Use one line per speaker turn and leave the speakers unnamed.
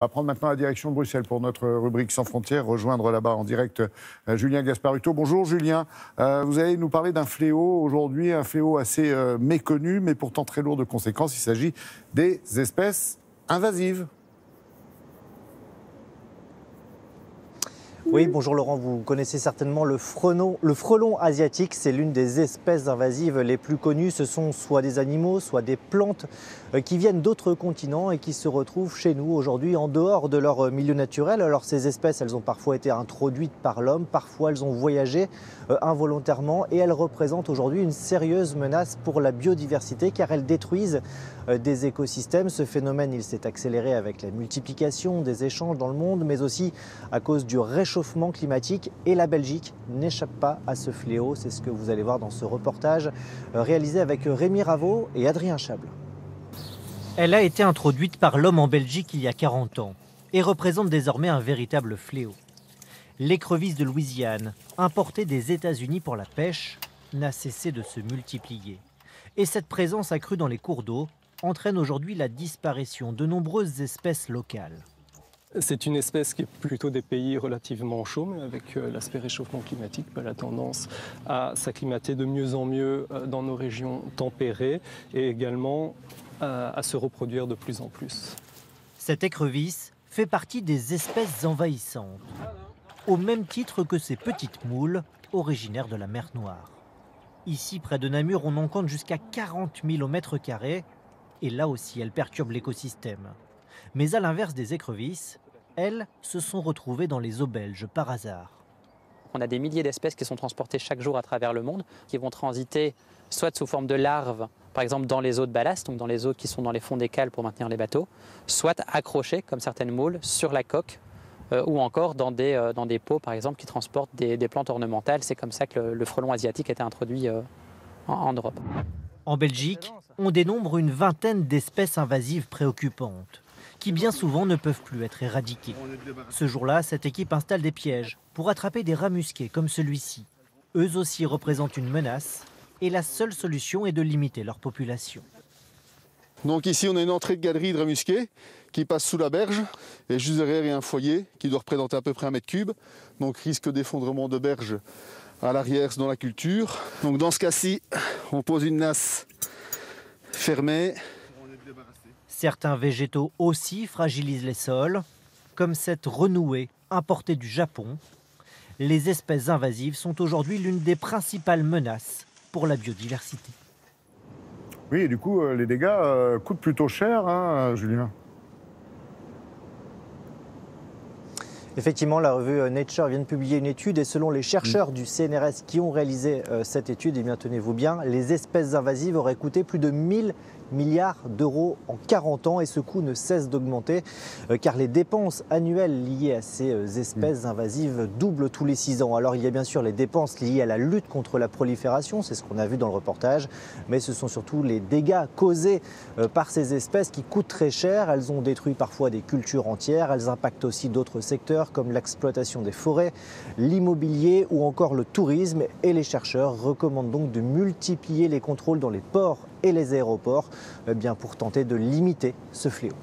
On va prendre maintenant la direction de Bruxelles pour notre rubrique Sans frontières, rejoindre là-bas en direct Julien Gasparuto. Bonjour Julien, vous allez nous parler d'un fléau aujourd'hui, un fléau assez méconnu mais pourtant très lourd de conséquences. Il s'agit des espèces invasives.
Oui, bonjour Laurent, vous connaissez certainement le frelon asiatique. C'est l'une des espèces invasives les plus connues. Ce sont soit des animaux, soit des plantes qui viennent d'autres continents et qui se retrouvent chez nous aujourd'hui en dehors de leur milieu naturel. Alors ces espèces, elles ont parfois été introduites par l'homme, parfois elles ont voyagé involontairement et elles représentent aujourd'hui une sérieuse menace pour la biodiversité car elles détruisent des écosystèmes. Ce phénomène, il s'est accéléré avec la multiplication des échanges dans le monde, mais aussi à cause du réchauffement climatique. Et la Belgique n'échappe pas à ce fléau. C'est ce que vous allez voir dans ce reportage réalisé avec Rémi Raveau et Adrien Chable. Elle a été introduite par l'homme en Belgique il y a 40 ans et représente désormais un véritable fléau. L'écrevisse de Louisiane, importée des États-Unis pour la pêche, n'a cessé de se multiplier. Et cette présence accrue dans les cours d'eau entraîne aujourd'hui la disparition de nombreuses espèces locales.
C'est une espèce qui est plutôt des pays relativement chauds, mais avec l'aspect réchauffement climatique, elle a tendance à s'acclimater de mieux en mieux dans nos régions tempérées et également à se reproduire de plus en plus.
Cette écrevisse fait partie des espèces envahissantes, au même titre que ces petites moules originaires de la mer Noire. Ici, près de Namur, on en compte jusqu'à 40 000 au mètre carré, et là aussi, elles perturbent l'écosystème. Mais à l'inverse des écrevisses, elles se sont retrouvées dans les eaux belges par hasard.
On a des milliers d'espèces qui sont transportées chaque jour à travers le monde, qui vont transiter soit sous forme de larves, par exemple dans les eaux de ballast, donc dans les eaux qui sont dans les fonds des cales pour maintenir les bateaux, soit accrochées, comme certaines moules, sur la coque, ou encore dans des pots, par exemple, qui transportent des plantes ornementales. C'est comme ça que le frelon asiatique a été introduit en Europe.
En Belgique, on dénombre une vingtaine d'espèces invasives préoccupantes, qui bien souvent ne peuvent plus être éradiquées. Ce jour-là, cette équipe installe des pièges pour attraper des rats musqués comme celui-ci. Eux aussi représentent une menace et la seule solution est de limiter leur population.
Donc ici on a une entrée de galerie de rats musqués qui passe sous la berge et juste derrière il y a un foyer qui doit représenter à peu près 1 mètre cube. Donc risque d'effondrement de berge à l'arrière dans la culture. Donc dans ce cas-ci, on pose une nasse fermée.
Certains végétaux aussi fragilisent les sols, comme cette renouée importée du Japon. Les espèces invasives sont aujourd'hui l'une des principales menaces pour la biodiversité.
Oui, et du coup, les dégâts coûtent plutôt cher, hein, Julien.
Effectivement, la revue Nature vient de publier une étude et selon les chercheurs du CNRS qui ont réalisé cette étude, eh bien, tenez-vous bien, les espèces invasives auraient coûté plus de 1000 milliards d'euros en 40 ans et ce coût ne cesse d'augmenter car les dépenses annuelles liées à ces espèces invasives doublent tous les 6 ans. Alors il y a bien sûr les dépenses liées à la lutte contre la prolifération, c'est ce qu'on a vu dans le reportage, mais ce sont surtout les dégâts causés par ces espèces qui coûtent très cher. Elles ont détruit parfois des cultures entières, elles impactent aussi d'autres secteurs comme l'exploitation des forêts, l'immobilier ou encore le tourisme et les chercheurs recommandent donc de multiplier les contrôles dans les ports et les aéroports pour tenter de limiter ce fléau.